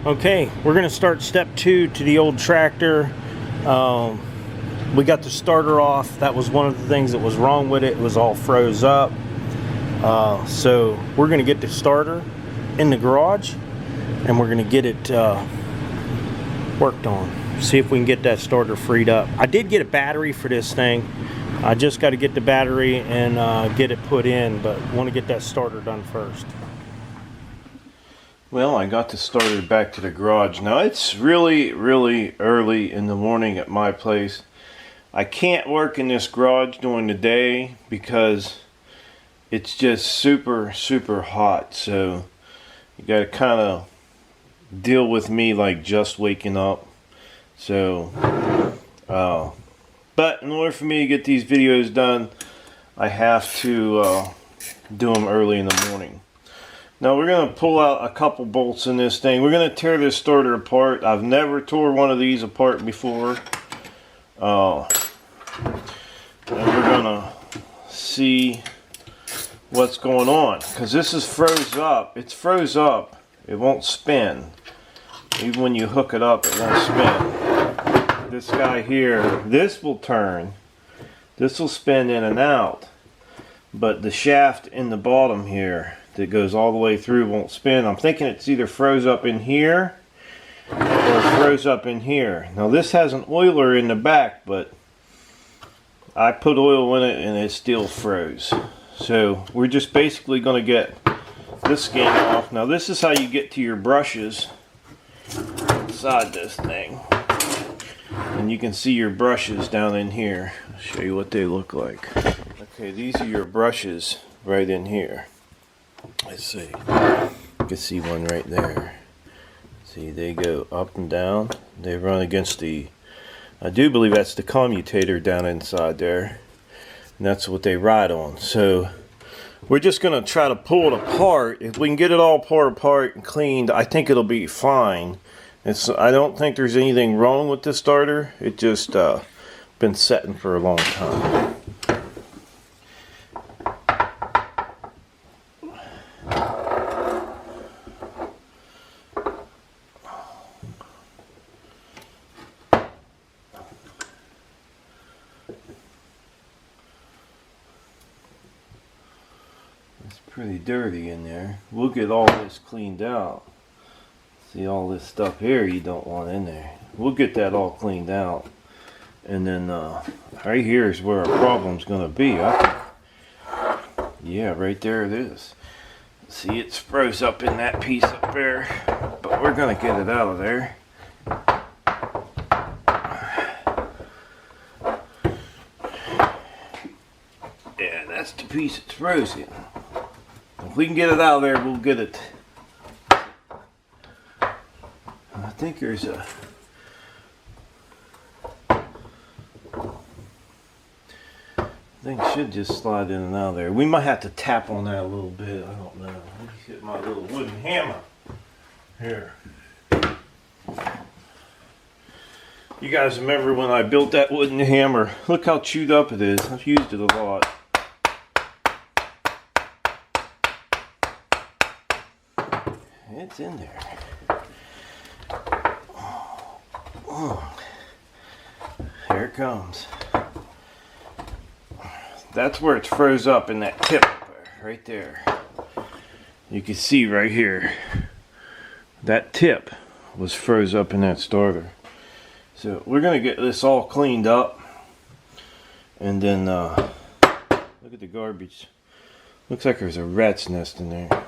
Okay, we're going to start step 2 to the old tractor. We got the starter off. That was one of the things that was wrong with it. It was all froze up. So we're going to get the starter in the garage and we're going to get it worked on. See if we can get that starter freed up. I did get a battery for this thing. I just got to get the battery and get it put in, but want to get that starter done first. Well, I got the starter back to the garage. Now it's really early in the morning at my place. I can't work in this garage during the day because it's just super hot. So you got to kind of deal with me like just waking up. So, but in order for me to get these videos done, I have to do them early in the morning. Now we're going to pull out a couple bolts in this thing. We're going to tear this starter apart. I've never tore one of these apart before. And we're going to see what's going on. Because this is froze up. It's froze up. It won't spin. Even when you hook it up, it won't spin. This guy here, this will turn. This will spin in and out. But the shaft in the bottom here that goes all the way through won't spin. I'm thinking it's either froze up in here or froze up in here. Now this has an oiler in the back, but I put oil in it and it still froze. So we're just basically going to get this skin off. Now this is how you get to your brushes inside this thing. And you can see your brushes down in here. I'll show you what they look like. Okay, these are your brushes right in here. Let's see. You can see one right there. See, they go up and down. They run against the, I do believe that's the commutator down inside there. And that's what they ride on. So we're just going to try to pull it apart. If we can get it all pulled apart and cleaned, I think it'll be fine. I don't think there's anything wrong with the starter. It just been setting for a long time. It's pretty dirty in there. We'll get all this cleaned out. See all this stuff here you don't want in there. We'll get that all cleaned out. And then right here is where our problem's going to be. Yeah, right there it is. See, it's froze up in that piece up there. But we're going to get it out of there. Yeah, that's the piece that's frozen. If we can get it out of there, we'll get it. I think there's a thing should just slide in and out of there. We might have to tap on that a little bit. I don't know. Let me get my little wooden hammer here. You guys remember when I built that wooden hammer? Look how chewed up it is. I've used it a lot. It's in there. Oh. Here it comes. That's where it's froze up in that tip right there. You can see right here. That tip was froze up in that starter. So we're going to get this all cleaned up. And then look at the garbage. Looks like there's a rat's nest in there.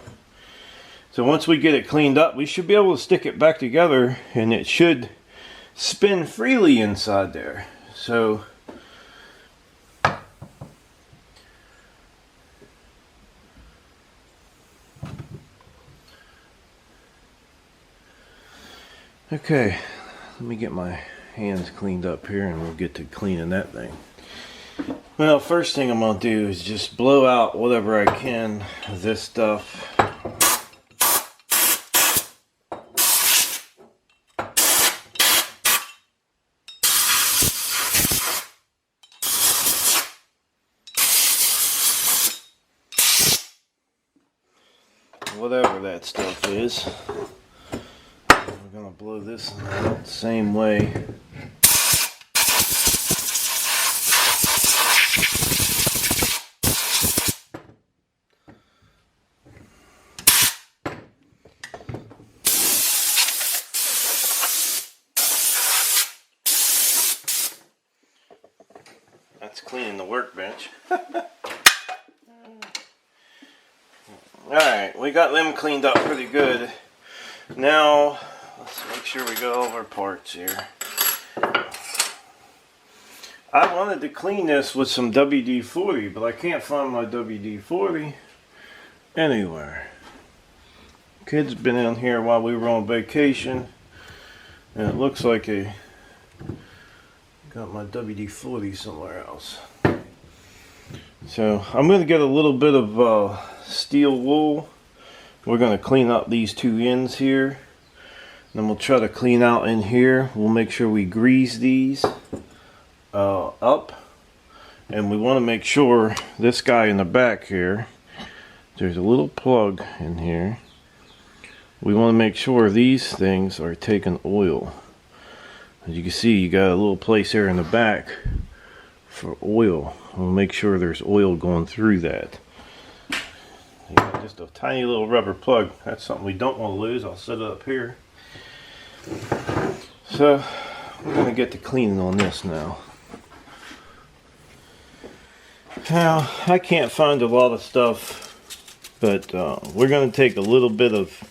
So once we get it cleaned up, we should be able to stick it back together and it should spin freely inside there. So okay, let me get my hands cleaned up here and we'll get to cleaning that thing. Well, first thing I'm going to do is just blow out whatever I can of this stuff. Whatever that stuff is. We're blow this out the same way. That's cleaning the workbench. Alright, we got them cleaned up pretty good. Now, let's make sure we got all of our parts here. I wanted to clean this with some WD-40, but I can't find my WD-40 anywhere. Kids been in here while we were on vacation, and it looks like I got my WD-40 somewhere else. So I'm going to get a little bit of steel wool. We're going to clean up these two ends here. Then we'll try to clean out in here. We'll make sure we grease these up. And we want to make sure this guy in the back here, there's a little plug in here. We want to make sure these things are taking oil. As you can see, you got a little place there in the back for oil. We'll make sure there's oil going through that. You got just a tiny little rubber plug. That's something we don't want to lose. I'll set it up here. So we're going to get to cleaning on this now. Now, I can't find a lot of stuff, but we're going to take a little bit of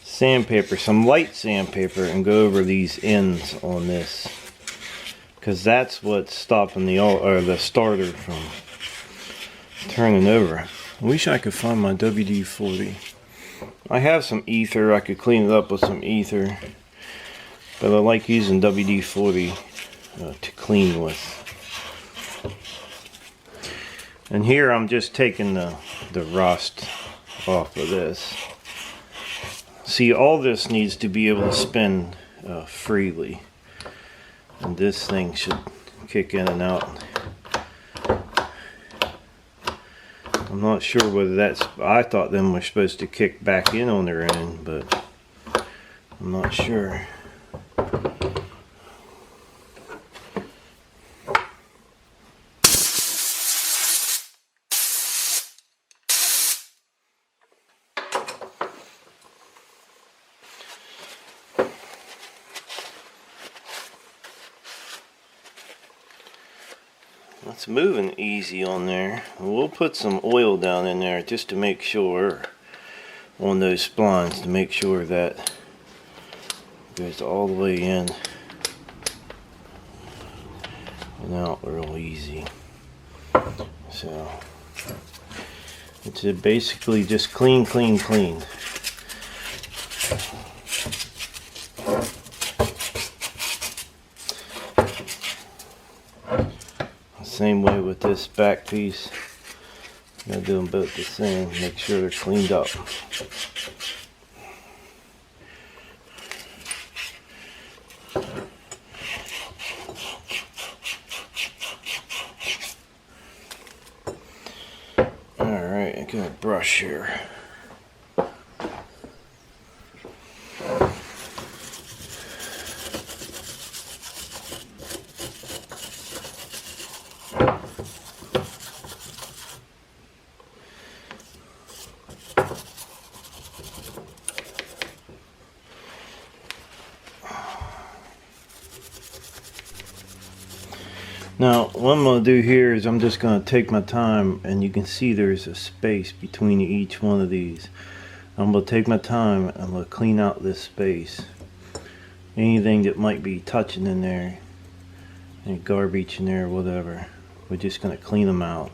sandpaper, some light sandpaper, and go over these ends on this, because that's what's stopping the starter from turning over. I wish I could find my WD-40. I have some ether. I could clean it up with some ether, but I like using WD-40 to clean with. And here I'm just taking the rust off of this. See, all this needs to be able to spin freely, and this thing should kick in and out. I'm not sure whether that's, I thought them were supposed to kick back in on their own, but I'm not sure. It's moving easy on there. We'll put some oil down in there just to make sure, on those splines, to make sure that goes all the way in and out real easy. So it's basically just clean, clean, clean. Same way with this back piece. Gotta do them both the same. Make sure they're cleaned up. Alright, I got a brush here. Now, what I'm going to do here is I'm just going to take my time, and you can see there's a space between each one of these. I'm going to take my time and I'm going to clean out this space. Anything that might be touching in there, any garbage in there, whatever, we're just going to clean them out.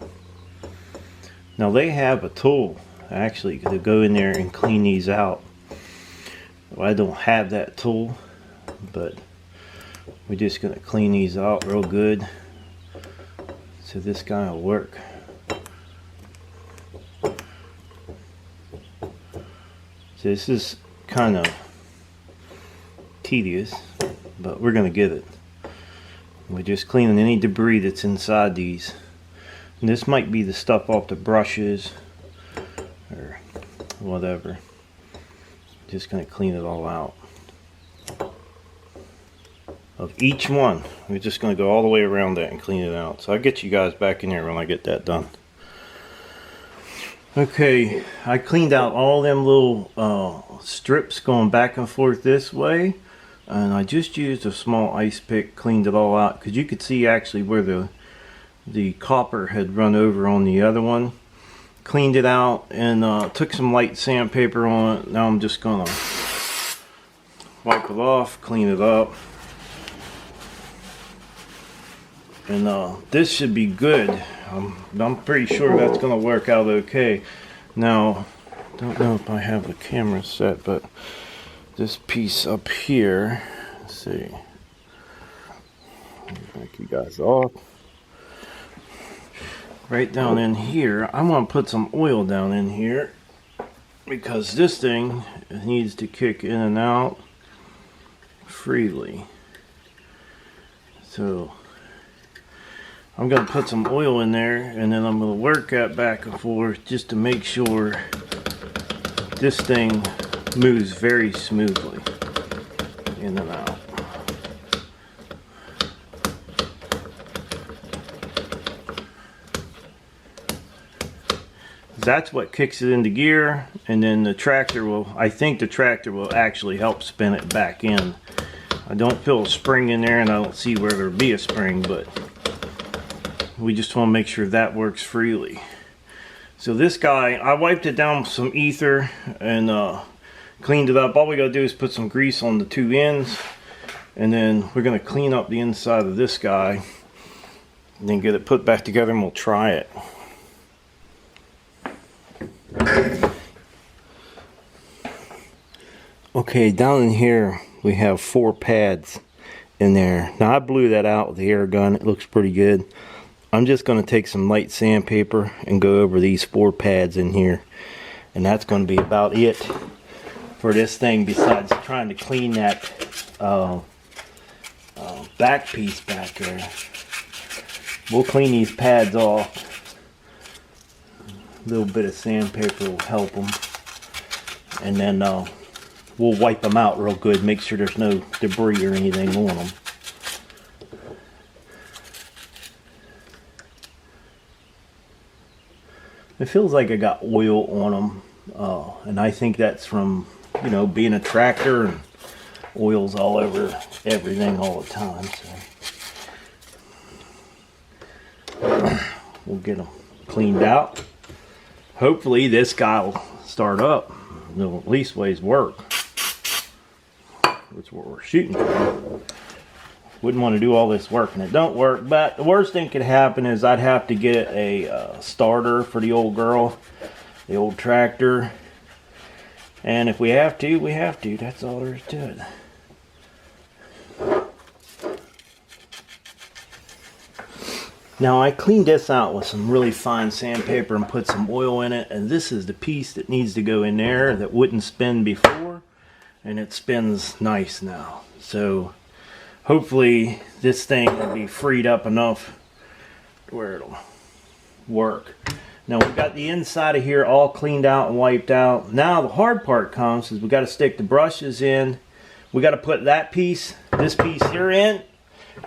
Now, they have a tool actually to go in there and clean these out. Well, I don't have that tool, but we're just going to clean these out real good. So this guy will work. So this is kind of tedious, but we're going to get it. We're just cleaning any debris that's inside these. And this might be the stuff off the brushes or whatever. Just going to clean it all out. of each one. We're just going to go all the way around that and clean it out. So I'll get you guys back in here when I get that done. Okay, I cleaned out all them little strips going back and forth this way, and I just used a small ice pick, cleaned it all out, because you could see actually where the copper had run over on the other one. Cleaned it out and took some light sandpaper on it. Now I'm just gonna wipe it off, clean it up, and this should be good. I'm pretty sure that's gonna work out okay. Now, don't know if I have the camera set, but this piece up here, let's see, thank you guys off. Right down in here, I'm gonna put some oil down in here because this thing needs to kick in and out freely. So I'm going to put some oil in there, and then I'm going to work that back and forth just to make sure this thing moves very smoothly in and out. That's what kicks it into gear, and then the tractor will, I think the tractor will actually help spin it back in. I don't feel a spring in there, and I don't see where there'll be a spring, but we just want to make sure that works freely. So this guy, I wiped it down with some ether and cleaned it up. All we gotta do is put some grease on the two ends, and then we're gonna clean up the inside of this guy and then get it put back together, and we'll try it. Okay, down in here we have 4 pads in there. Now I blew that out with the air gun. It looks pretty good. I'm just going to take some light sandpaper and go over these 4 pads in here, and that's going to be about it for this thing, besides trying to clean that back piece back there. We'll clean these pads off. A little bit of sandpaper will help them, and then we'll wipe them out real good, make sure there's no debris or anything on them. It feels like I got oil on them, and I think that's from, you know, being a tractor, and oil's all over everything all the time. So we'll get them cleaned out. Hopefully this guy will start up. It'll at least ways work. That's what we're shooting for. Wouldn't want to do all this work and it don't work, but the worst thing could happen is I'd have to get a starter for the old girl, the old tractor, and if we have to, we have to. That's all there is to it. Now I cleaned this out with some really fine sandpaper and put some oil in it, and this is the piece that needs to go in there that wouldn't spin before, and it spins nice now. So hopefully this thing will be freed up enough where it'll work. Now we've got the inside of here all cleaned out and wiped out. Now the hard part comes is we got to stick the brushes in. We got to put that piece, this piece here in,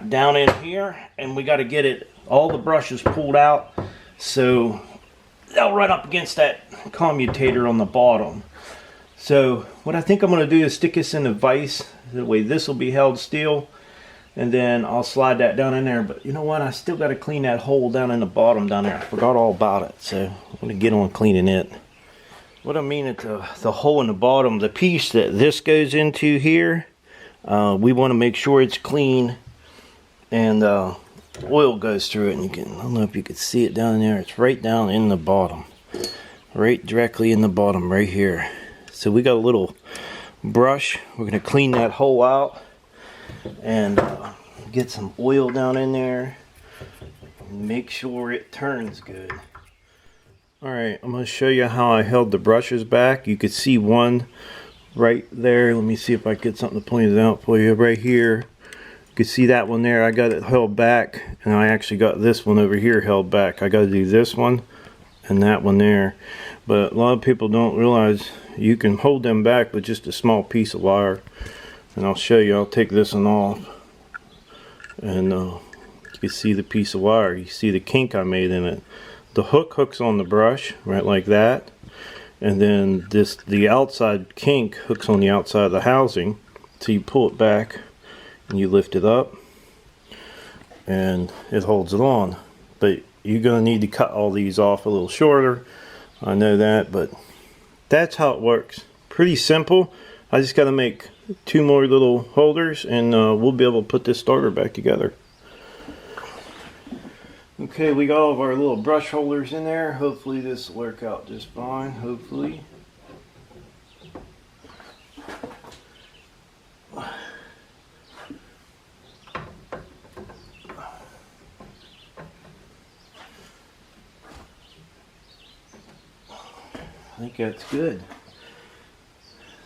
down in here, and we got to get it, all the brushes pulled out so they'll run up against that commutator on the bottom. So what I think I'm going to do is stick this in the vise. That way this will be held still, and then I'll slide that down in there. But you know what, I still got to clean that hole down in the bottom down there. I forgot all about it, so I'm going to get on cleaning it. What I mean is the hole in the bottom, the piece that this goes into here, we want to make sure it's clean, and oil goes through it, and you can, I don't know if you can see it down there, it's right down in the bottom, right directly in the bottom right here. So we got a little brush, we're going to clean that hole out and get some oil down in there and make sure it turns good. Alright, I'm going to show you how I held the brushes back. You could see one right there. Let me see if I get something to point it out for you. Right here, you can see that one there. I got it held back, and I actually got this one over here held back. I got to do this one and that one there. But a lot of people don't realize you can hold them back with just a small piece of wire. And I'll show you. I'll take this one off. And you can see the piece of wire. You see the kink I made in it. The hook hooks on the brush right like that, and then the outside kink hooks on the outside of the housing. So you pull it back and you lift it up and it holds it on. But you're going to need to cut all these off a little shorter, I know that, but that's how it works. Pretty simple. I just got to make 2 more little holders and we'll be able to put this starter back together. Okay, we got all of our little brush holders in there. Hopefully this will work out just fine. Hopefully. I think that's good.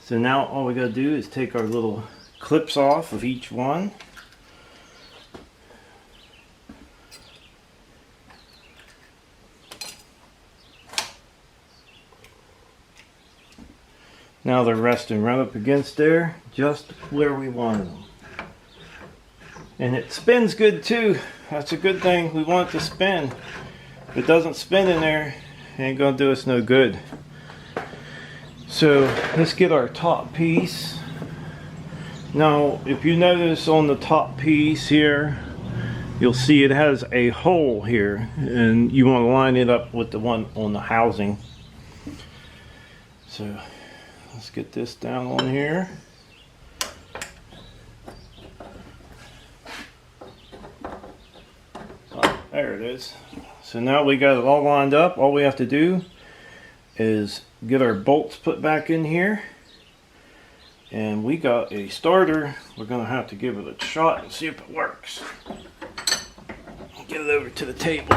So now all we gotta do is take our little clips off of each one. Now they're resting right up against there, just where we wanted them. And it spins good too. That's a good thing. We want it to spin. If it doesn't spin in there, it ain't gonna do us no good. So let's get our top piece. Now, if you notice on the top piece here, you'll see it has a hole here, and you want to line it up with the one on the housing. So let's get this down on here. Oh, there it is. So now we got it all lined up. All we have to do is get our bolts put back in here, and we got a starter. We're gonna have to give it a shot and see if it works. Get it over to the table.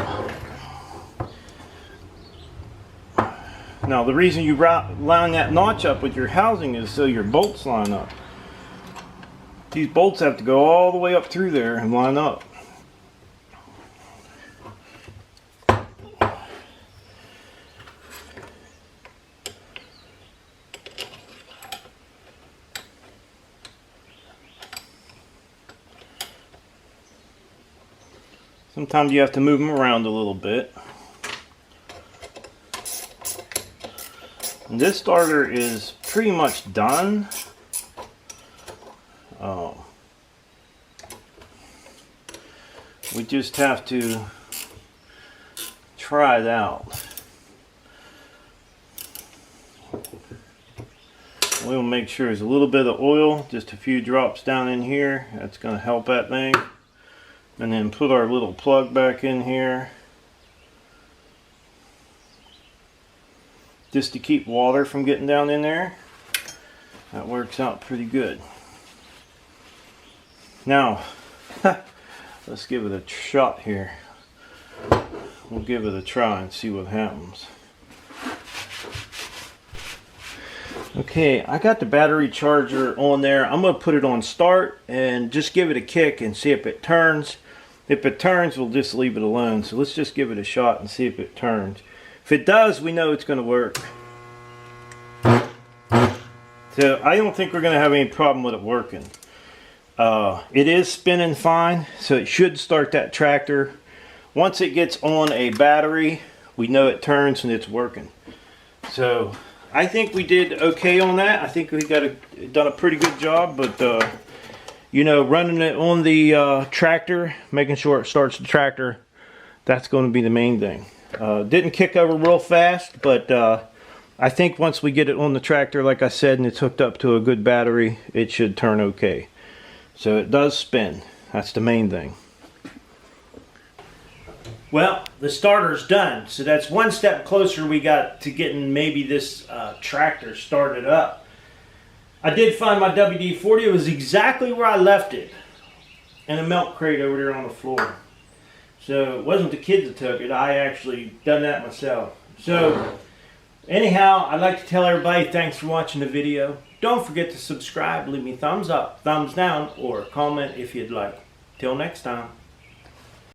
Now the reason you line that notch up with your housing is so your bolts line up. These bolts have to go all the way up through there and line up. Sometimes you have to move them around a little bit. And this starter is pretty much done. We just have to try it out. We'll make sure there's a little bit of oil, just a few drops down in here. That's going to help that thing. And then put our little plug back in here, just to keep water from getting down in there. That works out pretty good. Now let's give it a shot here. We'll give it a try and see what happens. Okay, I got the battery charger on there. I'm going to put it on start and just give it a kick and see if it turns. If it turns, we'll just leave it alone. So let's just give it a shot and see if it turns. If it does, we know it's going to work. So I don't think we're going to have any problem with it working. It is spinning fine, so it should start that tractor. Once it gets on a battery, we know it turns and it's working. So I think we did okay on that. I think we done a pretty good job, but you know, running it on the tractor, making sure it starts the tractor, that's going to be the main thing. Didn't kick over real fast, but I think once we get it on the tractor, like I said, and it's hooked up to a good battery, it should turn okay. So it does spin. That's the main thing. Well, the starter's done, so that's one step closer we got to getting maybe this tractor started up. I did find my WD-40. It was exactly where I left it, in a milk crate over there on the floor. So it wasn't the kids that took it. I actually done that myself. So anyhow, I'd like to tell everybody thanks for watching the video. Don't forget to subscribe, leave me thumbs up, thumbs down, or comment if you'd like. Till next time.